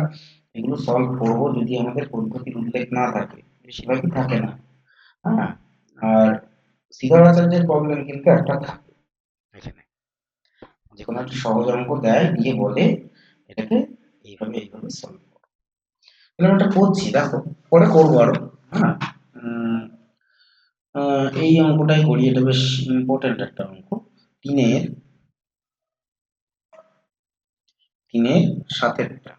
এগুলো সলভ করব, যদি আমাদের পদ্ধতির উল্লেখ না থাকে, বেশিরভাগই থাকে না। হ্যাঁ, আর সিদ্ধার্থ আচার্যের প্রবলেম কিন্তু একটা থাকে এখানে, যে কোনো একটা সহজ অঙ্ক দেয়, দিয়ে বলে এটাকে এইভাবে এইভাবে সলভ করো। তাহলে আমরা এটা করছি, দেখো পরে করবো আরো। হ্যাঁ, এই অঙ্কটাই করি, এটা বেশ ইম্পর্টেন্ট একটা অঙ্ক। তিনের সাতেরটা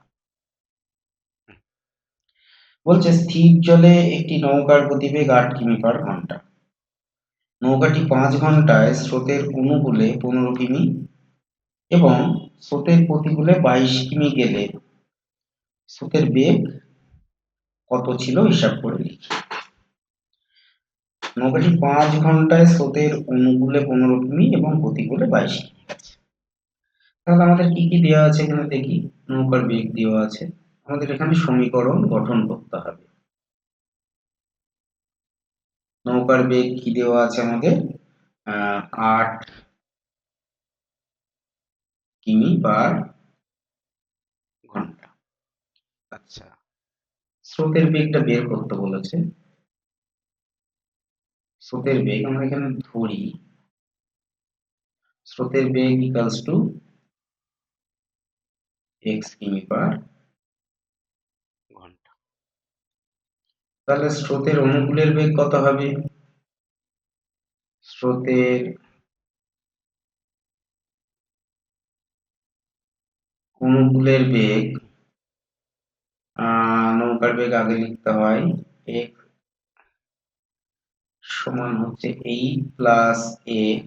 বলছে স্থির জলে একটি নৌকার গতিবেগ 8 কিমি/ঘন্টা। নৌকাটি 5 ঘন্টায় স্রোতের অনুকূলে 15 কিমি এবং স্রোতের প্রতিকূলে 22 কিমি গেলে স্রোতের বেগ কত ছিল হিসাব করে লিখি। নৌকাটি 5 ঘন্টায় স্রোতের অনুকূলে 15 কিমি এবং প্রতিকূলে 22 কিমি আছে। তাহলে আমাদের কি কি দেওয়া আছে এখানে দেখি। নৌকার বেগ দেওয়া আছে, আমাদের এখানে সমীকরণ গঠন করতে হবে। নৌকার বেগ কি দেওয়া আছে আমাদের, 8 কিমি/ঘন্টা। আচ্ছা, স্রোতের বেগটা বের করতে বলেছে। স্রোতের বেগ আমরা এখানে ধরি, স্রোতের বেগ ইকুয়ালস টু x কিমি/ঘন্টা। তাহলে স্রোতের অনুকূলের বেগ কত হবে? স্রোতের অনুকূলের বেগ, নৌকার বেগ আগে লিখতে হয়, x সমান হচ্ছে 8 প্লাস x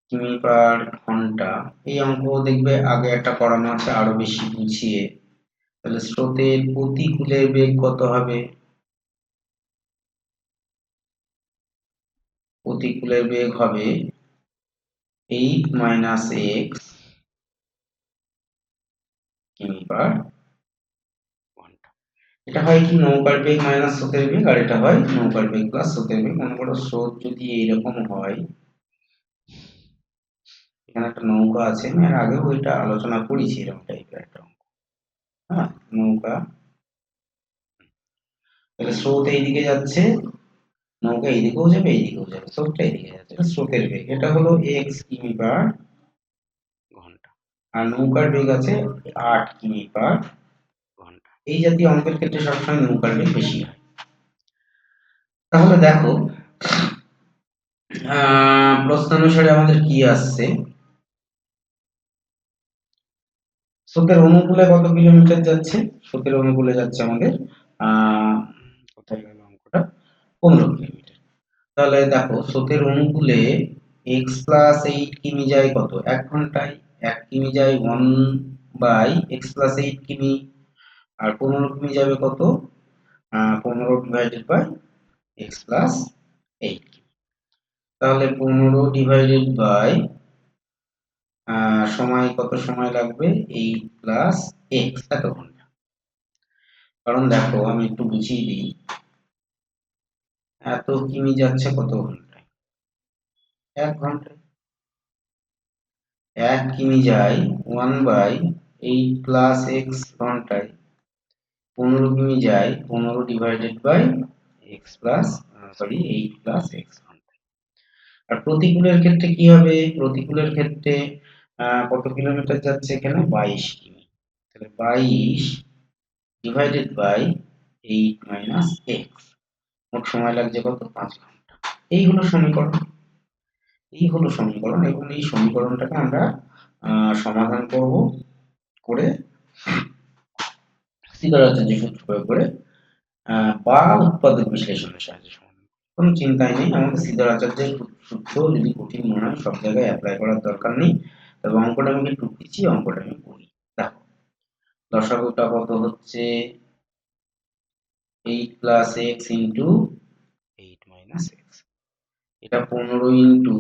কিমি/ঘন্টা। এই অঙ্ক দেখবে আগে একটা করানো আছে আরো বেশি বুঝিয়ে। তাহলে স্রোতের প্রতিকূলের বেগ কত হবে? প্রতিকূলের বেগ হবে 8 মাইনাস x কিমি/ঘন্টা। এটা হয় কি নৌকার বেগ মাইনাস স্রোতের বেগ, আর এটা হয় নৌকার বেগ প্লাস স্রোতের বেগ। মনে করো স্রোত যদি এইরকম হয়, এখানে একটা নৌকা আছে, আমি এর আগেও এটা আলোচনা করেছি এরকম টাইপের একটা অঙ্ক। হ্যাঁ, নৌকা, তাহলে স্রোত এইদিকে যাচ্ছে, নৌকা এইদিকেও যাবে এইদিকেও যাবে, স্রোতটা এইদিকে যাচ্ছে, এটা স্রোতের বেগ, এটা হলো x কিমি/ঘন্টা। আর নৌকার বেগ আছে 8 কিমি/ঘন্টা। এই জাতীয় অঙ্কের ক্ষেত্রে সবসময় নৌকার বেগ বেশি হয়। তাহলে দেখো প্রশ্ন অনুসারে আমাদের কি আসছে, স্রোতের অনুকূলে কত কিলোমিটার যাচ্ছে? স্রোতের অনুকূলে যাচ্ছে আমাদের কোথায় গেল অঙ্কটা, 15 কিলোমিটার। তাহলে দেখো স্রোতের অনুকূলে x প্লাস 8 কিমি যায় কত, 1 ঘন্টায়। 1 কিমি যায় 1 বাই x প্লাস 8 কিমি, আর 15 কিমি যাবে কত, 15 ডিভাইডেড বাই x প্লাস 8। তাহলে 15 ডিভাইডেড বাই সময়, কত সময় লাগবে, 8 প্লাস x, এত ঘন্টা। কারণ দেখো আমি একটু বুঝিয়ে দিই, এত কিমি যাচ্ছে কত ঘন্টায়, 1 ঘন্টায়। 1 কিমি যায় 1 বাই 8 প্লাস x ঘন্টায়। 15 কিমি যায় 15 divided by x plus 8 plus x ঘন্টায়। আর প্রতিকূলের ক্ষেত্রে কি হবে, প্রতিকূলের ক্ষেত্রে কত কিলোমিটার যাচ্ছে এখানে, 22 কিমি। তাহলে 22 ডিভাইডেড বাই 8 মাইনাস x, মোট সময় লাগছে কত, 5 ঘন্টা। এই হলো সমীকরণ, এই হলো সমীকরণ, এবং এই সমীকরণটাকে আমরা সমাধান করব, করে সিদ্ধার্থের যে সূত্র প্রয়োগ করে বা উৎপাদক বিশ্লেষণের সাহায্যে সমাধান। কোনো চিন্তাই নেই, আমাদের সিদ্ধার্থের সূত্র যদি কঠিন মনে হয় সব জায়গায় অ্যাপ্লাই করার দরকার নেই। তবে অঙ্কটা আমি একটু দিচ্ছি, অঙ্কটা আমি করি। দেখো দশাগুটা কত হচ্ছে, 8 plus x into 8 minus x। এটা 15 ইন্টু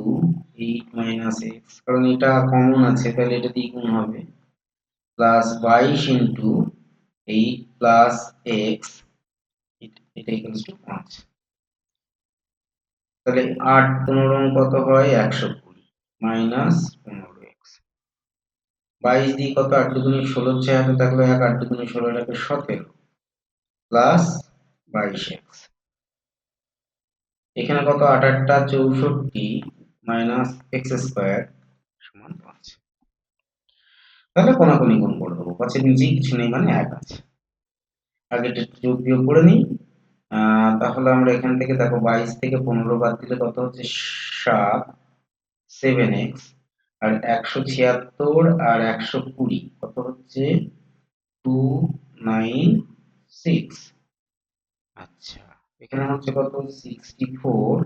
8 মাইনাস x, কারণ এটা কমন আছে তাহলে এটা দিয়ে গুণ হবে, প্লাস 22 ইন্টু 8 প্লাস x, এটা ইকুয়ালস টু 5। তাহলে 8 15 কত হয়, 120 মাইনাস 15x। 22 দিয়ে কত, 8 দুগুণে 16, 6 হাতে থাকলো 1, 8 দুগুণে 16 টাকে 17 প্লাস 22x। এখানে কত, 8 8টা 64 মাইনাস x স্কয়ার সমান 5। তাহলে কোনাকুনি গুণ করে দেবো, 5 এর নিচে কিছু নেই মানে 1 আছে। আগে এটা যোগ বিয়োগ করে নিই। তাহলে আমরা এখান থেকে দেখো 22 থেকে 15 বাদ দিলে কত হচ্ছে, 7 7x, আর 176 আর 120 কত হচ্ছে, 296। আচ্ছা এখানে হচ্ছে কত, 64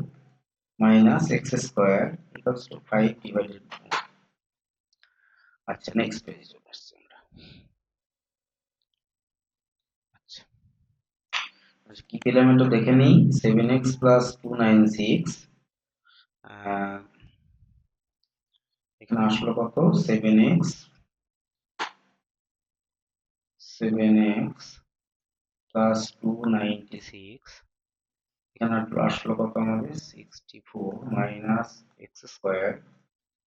minus x square equals to 5 divided. আচ্ছা নেক্সট পেজে চলে আসছি আমরা। আচ্ছা কি পেলাম এটা দেখে নিই, 7x প্লাস 296, এখানে আসলো কত, 7x প্লাস 296, এখানে আসলো কত আমাদের, 64 minus x square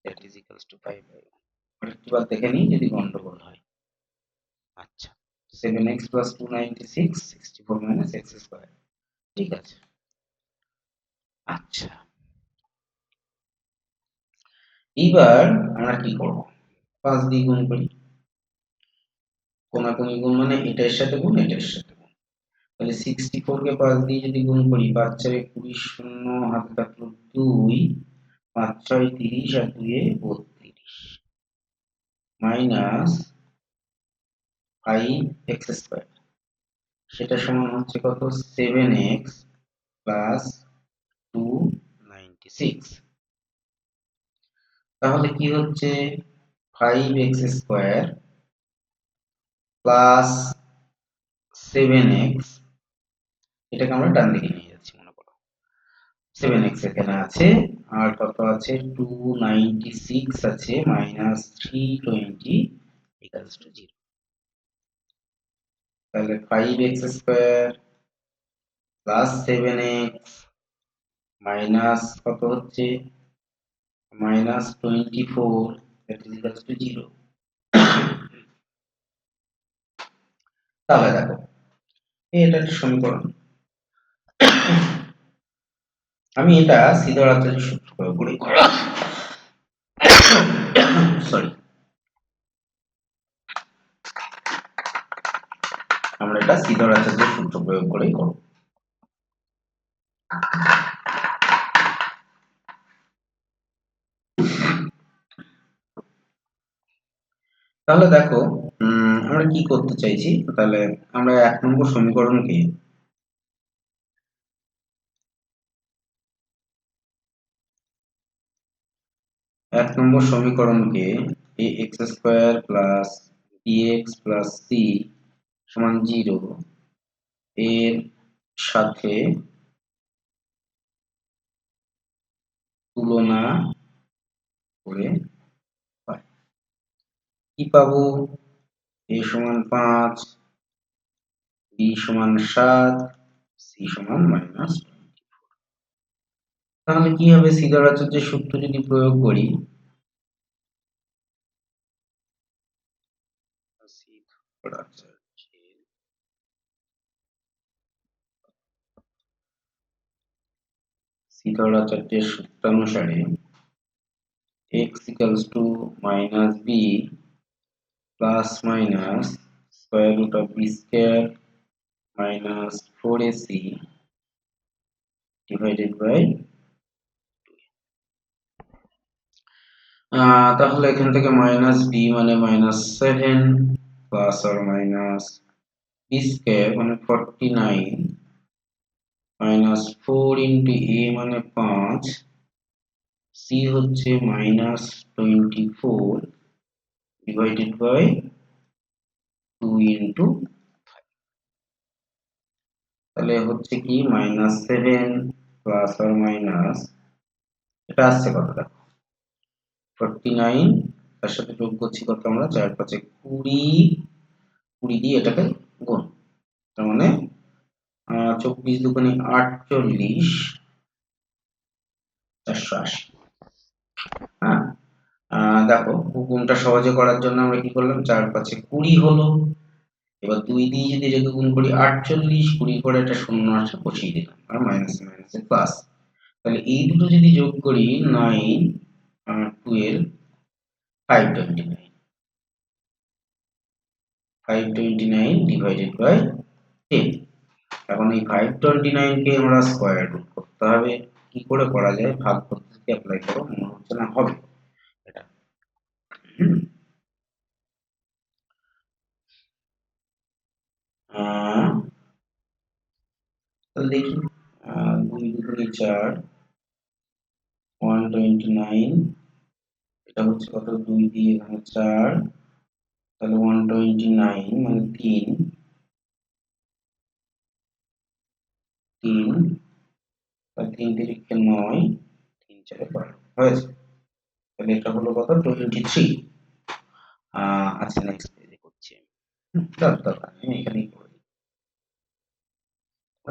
that is equals to 5 by 1। আরেকবার দেখে নিই যদি গন্ডগোল হয়। আচ্ছা 7x plus 296, 64 minus x square, ঠিক আছে। আচ্ছা এবার আমরা কি করব, 5 দিয়ে গুণ করি, কোনাকুনি গুণ মানে এটার সাথে গুণ এটার সাথে গুণ। তাহলে 64 কে 5 দিয়ে যদি গুণ করি, 5 4 20, শূন্য হাতে থাকলো 2, 5 6 30 আর 2 এ 32 মাইনাস 5x স্কয়ার, সেটা সমান হচ্ছে কত, 7x প্লাস 296। তাহলে কি হচ্ছে, 5x স্কয়ার প্লাস 7x, এটাকে আমরা ডান দিকে নিয়ে যাচ্ছি মনে করো, 7x এখানে আছে, আর কত আছে, 296 আছে, মাইনাস 320 ইকুয়ালস টু 0। তাহলে 5x square plus 7x minus কত হচ্ছে, minus 24 that is equals two 0। তাহলে দেখো এটা একটা সমীকরণ, আমি এটা সিদ্ধার্থের সূত্র প্রয়োগ করি, সরি, আমরা এটা সিদ্ধার্থের সূত্র প্রয়োগ করেই করব। তাহলে দেখো, আমরা কি করতে চাইছি। তাহলে আমরা 1 নম্বর সমীকরণকে এক নম্বর সমীকরণকে A X square plus B x plus C সমান 0 এর সাথে তুলনা করে পাই। কি পাবো? এ সমান 5, বি সমান 7, সি সমান -। তাহলে কি হবে? সিগার আচার্যের সূত্র যদি প্রয়োগ করি, cigar আচার্যের সূত্রানুসারে x equals to minus b plus minus square root of b square minus 4ac divided by তাহলে এখান থেকে মাইনাস b মানে -7 plus or minus b square মানে 49 মাইনাস 4 ইন্টু a মানে 5, c হচ্ছে -24 ডিভাইডেড বাই 2 ইন্টু, তাহলে হচ্ছে কি -7 প্লাস অর মাইনাস, এটা আসছে কতটা 49, তার সাথে যোগ করছি কত আমরা 4 5 20, 20 দিয়ে এটাকে গুণ, তার মানে 24 দুগুণে 48, 480। হ্যাঁ, দেখো গুণটা সহজে করার জন্য আমরা কি করলাম, 4 5 20 হলো, এবার 2 দিয়ে যদি এটাকে গুণ করি 48, 20 করে এটা শূন্য আসে বসিয়ে দিলাম, আর মাইনাস মাইনাসে প্লাস। তাহলে এই দুটো যদি যোগ করি 9 12 529, 529 ডিভাইডেড বাই 10। এখন এই 529 কে আমরা স্কয়ার রুট করতে হবে। কি করে করা যায়? ভাগ পদ্ধতি অ্যাপ্লাই করো, মনে হচ্ছে না হবে এটা। তাহলে দেখি, 2 দুগুণে 4, 129, এটা হচ্ছে কত, 2 দিয়ে এখানে 4, তাহলে 129 মানে 3, 3, আর 3 তিরিকে 9, 3 4 12 হয়েছে। তাহলে এটা হলো কত, 23। আচ্ছা, নেক্সট পেজে করছি। দরকার নেই, এখানেই করে দিই,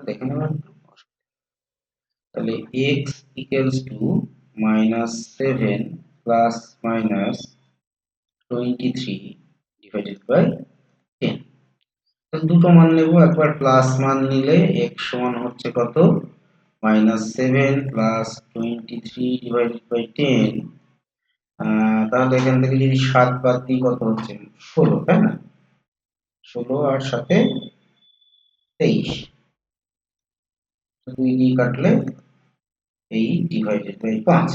দেখে নেবেন। তাহলে x equals to -7 plus minus 23 divided by 10। তো দুটো মান নেব, একবার প্লাস মান নিলে x সমান হচ্ছে কত, -7 plus 23 divided by 10। তাহলে এখান থেকে যদি 7 বাদ দিই কত হচ্ছে, 16, তাই না? 16 আর 7 23, 2 দিয়ে কাটলে 8 divided by 5।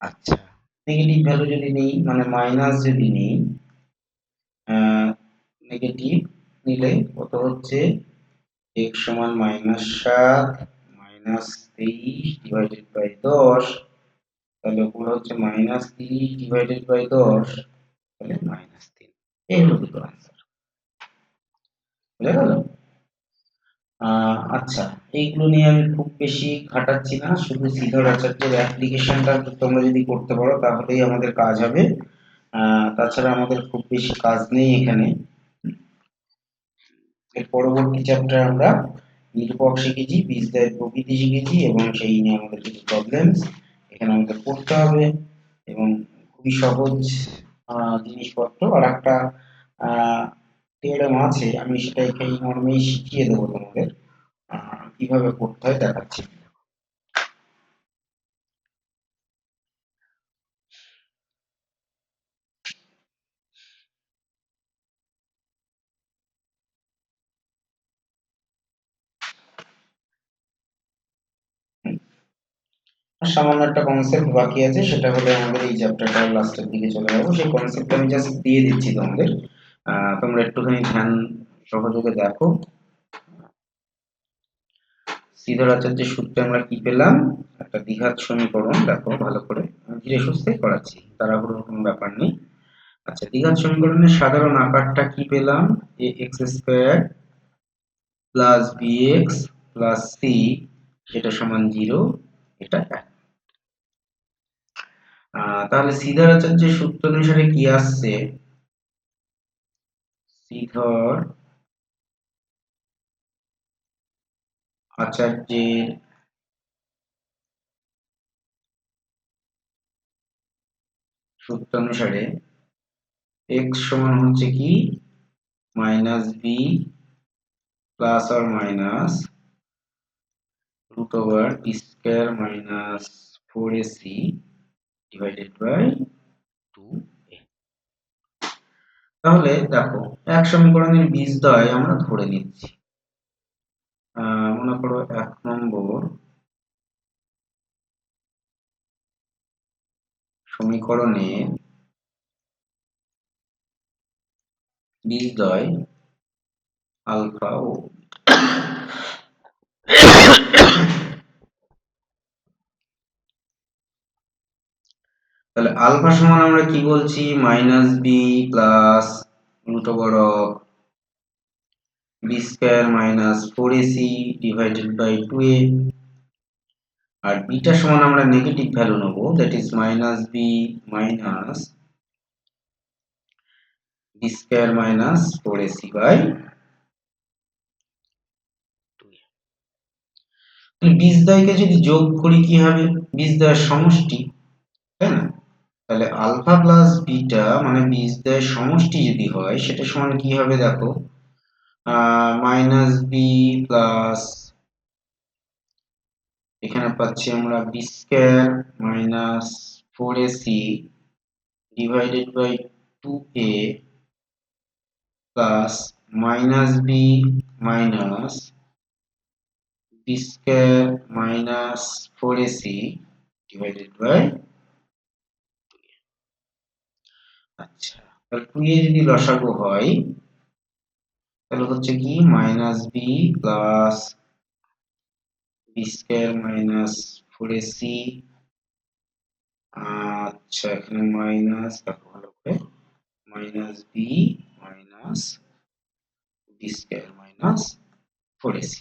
আচ্ছা, নেগেটিভ ভ্যালু যদি নেই, মানে মাইনাস যদি নেই, নেগেটিভ নিলে কত হচ্ছে, x সমান -7 -23 ডিভাইডেড বাই 10, তাহলে উপরে হচ্ছে -30 ডিভাইডেড বাই 10, তাহলে -3। এই হলো দুটো आंसर, বুঝা গেল? আচ্ছা, এইগুলো নিয়ে আমি খুব বেশি খাটাচ্ছি না, শুধু শ্রীধর আচার্যের অ্যাপ্লিকেশনটা তোমরা যদি করতে পারো তাহলেই আমাদের কাজ হবে। তাছাড়া আমাদের খুব বেশি কাজ নেই এখানে। এর পরবর্তী চ্যাপ্টারে আমরা নিরূপক শিখেছি, বীজদ্বয়ের প্রকৃতি শিখেছি, এবং সেই নিয়ে আমাদের কিছু প্রবলেমস এখানে আমাদের করতে হবে, এবং খুবই সহজ জিনিসপত্র। আর একটা থিওরেম আছে, আমি সেটা এই মর্মেই শিখিয়ে দেবো তোমাদের, কিভাবে করতে হয় দেখাচ্ছি। সামান্য একটা কনসেপ্ট বাকি আছে, সেটা হলো আমাদের এই চ্যাপ্টারটার লাস্টের দিকে চলে যাবো। সেই কনসেপ্ট আমি জাস্ট দিয়ে দিচ্ছি তোমাদের, তোমরা একটুখানি ধ্যান সহযোগে দেখো। শ্রীধর আচার্যের সূত্রে আমরা কি পেলাম? একটা দ্বিঘাত সমীকরণ। দেখো ভালো করে, আমি ধীরে সুস্থে করাচ্ছি, তাড়াহুড়োর কোনো ব্যাপার নেই। আচ্ছা, দ্বিঘাত সমীকরণের সাধারণ আকারটা কি পেলাম? A X square plus B x plus C, এটা সমান 0, এটা 1। তাহলে শ্রীধর আচার্যের সূত্র অনুসারে কি আসছে? শ্রীধর আচার্যের সূত্র অনুসারে x সমান হচ্ছে কি minus B plus or minus root over b square minus 4ac divided by 2a। তাহলে দেখো, এক সমীকরণের বীজদ্বয় আমরা ধরে নিচ্ছি। মনে করো 1 নম্বর সমীকরণে বীজদ্বয় আলফা ও তাহলে আলফা সমান আমরা কি বলছি? Minus B plus root over of B square minus 4ac divided by 2a। আর বিটা সমান আমরা নেগেটিভ ভ্যালু নেব, that is minus b minus b square minus 4ac by 2a। বীজদ্বয়কে যদি যোগ করি কি হবে? বীজদ্বয়ের সমষ্টি, তাই না? তাহলে আলফা প্লাস বিটা মানে বীজদ্বয়ের সমষ্টি যদি হয়, সেটা সমান কি হবে? দেখো, মাইনাস বি প্লাস, এখানে পাচ্ছি আমরা b square minus 4ac divided by 2a plus minus b minus b square minus 4ac divided by. আচ্ছা, তাহলে 2a যদি লসাগু হয় তাহলে হচ্ছে কি minus B plus b square minus 4ac। আচ্ছা, এখানে মাইনাস, দেখো ভালো করে, minus b minus b square minus 4ac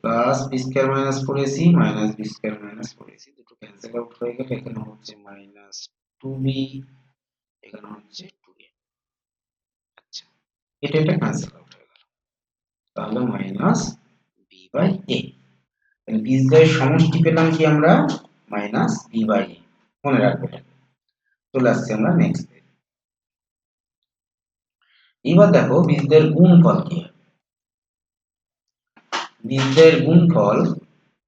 plus b square minus 4ac minus b square minus 4ac, দুটো ক্যান্সেল আউট হয়ে গেলে এখানে হচ্ছে মাইনাস 2b, এখানে হচ্ছে 2a। আচ্ছা, এটা ক্যান্সেল আউট হয়ে গেল, তাহলে মাইনাস বি বাই এ। বীজদ্বয়ের সমষ্টি পেলাম কি আমরা? মাইনাস বি বাই এ। মনে রাখবে। চলে আসছে আমরা নেক্সট। এবার দেখো বীজদ্বয়ের গুণফল কি? বীজদ্বয়ের গুণফল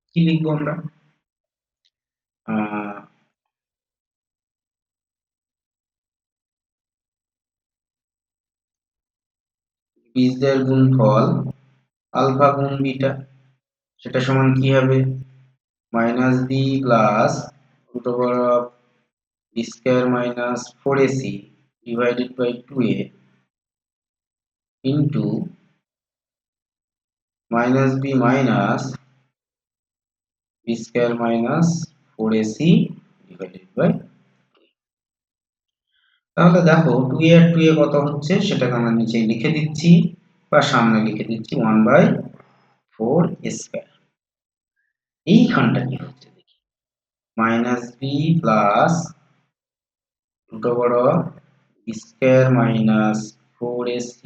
কি লিখবো আমরা? বীজদ্বয়ের গুণফল আলফা গুণ বিটা, সেটা সমান কি হবে? Minus B plus root over of B square minus 4ac divided by 2a into minus b minus b square minus 4ac divided by. তাহলে দেখো 2a আর 2a কত হচ্ছে সেটাকে আমরা নিচে লিখে দিচ্ছি বা সামনে লিখে দিচ্ছি 1/4 স্কয়ার। এইখানটা কি হচ্ছে দেখি, minus B plus root over of b square minus 4ac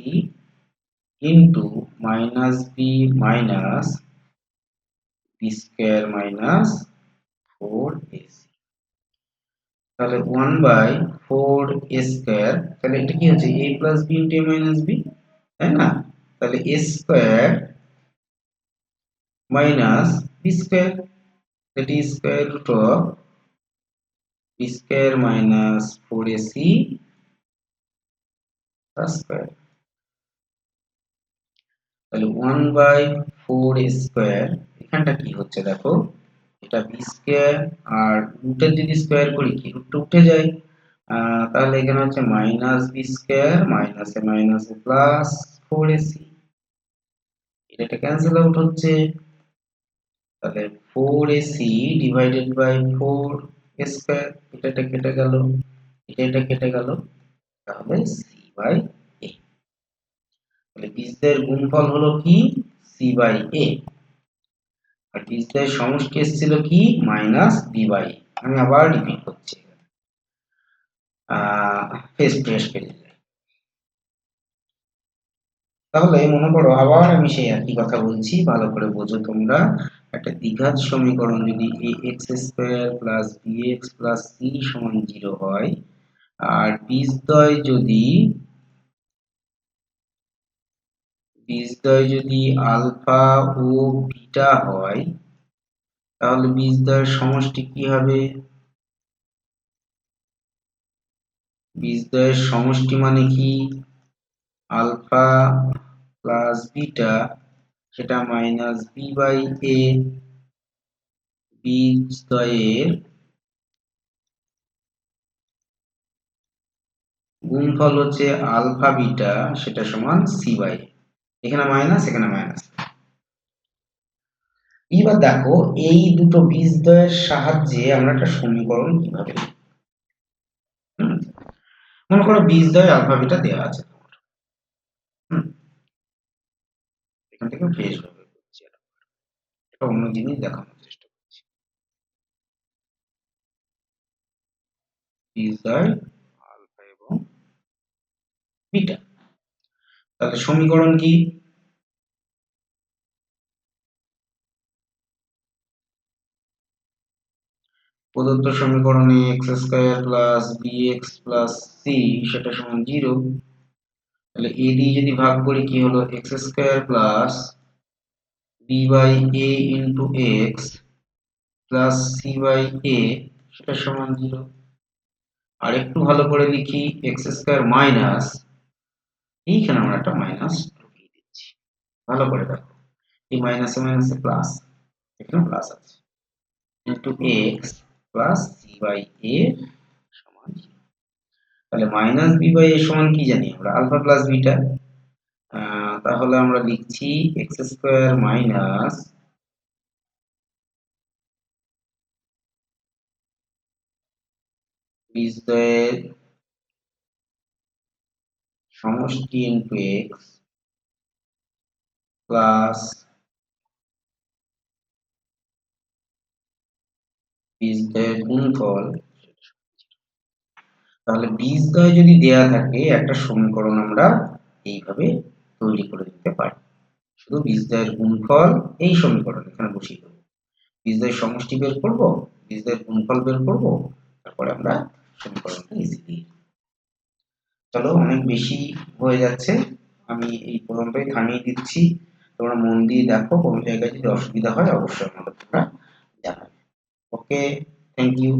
into minus b minus b square minus 4ac। তাহলে 1/4 স্কয়ার, তাহলে এটা কি হচ্ছে? a plus b into a minus b, তাই না? তাহলে a square minus b square, that is square root of b square minus 4ac plus square। তাহলে 1/4 square, এখানটা কি হচ্ছে দেখো, এটা বি স্কোয়ার, আর রুটের যদি স্কোয়ার করি কি রুটটা উঠে যায়, তাহলে এখানে হচ্ছে মাইনাস বি স্কোয়ার মাইনাসে মাইনাসে প্লাস 4ac, এটা ক্যান্সেল আউট হচ্ছে, তাহলে 4ac ডিভাইডেড বাই 4 স্কোয়ার, এটা কেটে গেল, এটা কেটে গেল, তাহলে সি বাই এ। তাহলে বীজদ্বয়ের গুণফল হলো কি সি বাই এ, আর বীজদ্বয়ের সমষ্টি এসেছিল কি মাইনাস বি বাই এ। আমি আবার রিপিট করছি, ফেস ফ্রেশ পেয়ে যায়। তাহলে মনে করো আবার আমি সেই একই কথা বলছি, ভালো করে বোঝো তোমরা। একটা দ্বিঘাত সমীকরণ যদি A X square plus B x plus C সমান 0 হয়, আর বীজদ্বয় যদি আলফা ও বিটা হয়, তাহলে বীজদ্বয়ের সমষ্টি কি হবে? বীজদ্বয়ের সমষ্টি মানে কি আলফা প্লাস বিটা, সেটা মাইনাস বি বাই এ, বীজদ্বয়ের গুণফল হচ্ছে আলফা বিটা, সেটা সমান সি বাই, এখানে মাইনাস এখানে মাইনাস। এবার দেখো এই দুটো বীজদ্বয়ের সাহায্যে আমরা একটা সমীকরণ কিভাবে লিখব। মনে করো বীজদ্বয় আলফা বিটা দেওয়া আছে, এখান থেকে ফ্রেশ ভাবে করছি, একটা অন্য জিনিস দেখানোর চেষ্টা করছি। বীজদ্বয় আলফা এবং বিটা, তাহলে সমীকরণ কি? প্রদত্ত সমীকরণে x square plus B x plus c সেটা সমান 0, তাহলে এ দিয়ে যদি ভাগ করি কি হলো X square plus B by A into X plus C by A সেটা সমান 0। আর একটু ভালো করে লিখি এক্স স্কয়ার মাইনাস, এইখানে আমরা একটা মাইনাস ঢুকিয়ে দিচ্ছি, ভালো করে দেখো এই মাইনাসে মাইনাসে প্লাস, এখানে প্লাস আছে, into X plus C by A সমান 0। তাহলে মাইনাস বি বাই এ সমান কি জানি আমরা আলফা প্লাস বিটা, তাহলে আমরা লিখছি এক্স স্কয়ার মাইনাস বীজদ্বয়ের সমষ্টি ইন্টু এক্স প্লাস বীজদ্বয়ের গুণফল। তাহলে বীজদ্বয় যদি দেয়া থাকে একটা সমীকরণ আমরা এইভাবে তৈরি করে দিতে পারি, শুধু বীজদ্বয়ের গুণফল এই সমীকরণ এখানে বসিয়ে দেবো, বীজদ্বয়ের সমষ্টি বের করব, বীজদ্বয়ের গুণফল বের করব, তারপরে আমরা সমীকরণটা ইজিলি। চলো অনেক বেশি হয়ে যাচ্ছে, আমি এই পর্যন্তই থামিয়ে দিচ্ছি, তোমরা মন দিয়ে দেখো, কোনো জায়গায় যদি অসুবিধা হয় অবশ্যই আমাকে তোমরা জানাবে। ওকে, থ্যাংক ইউ।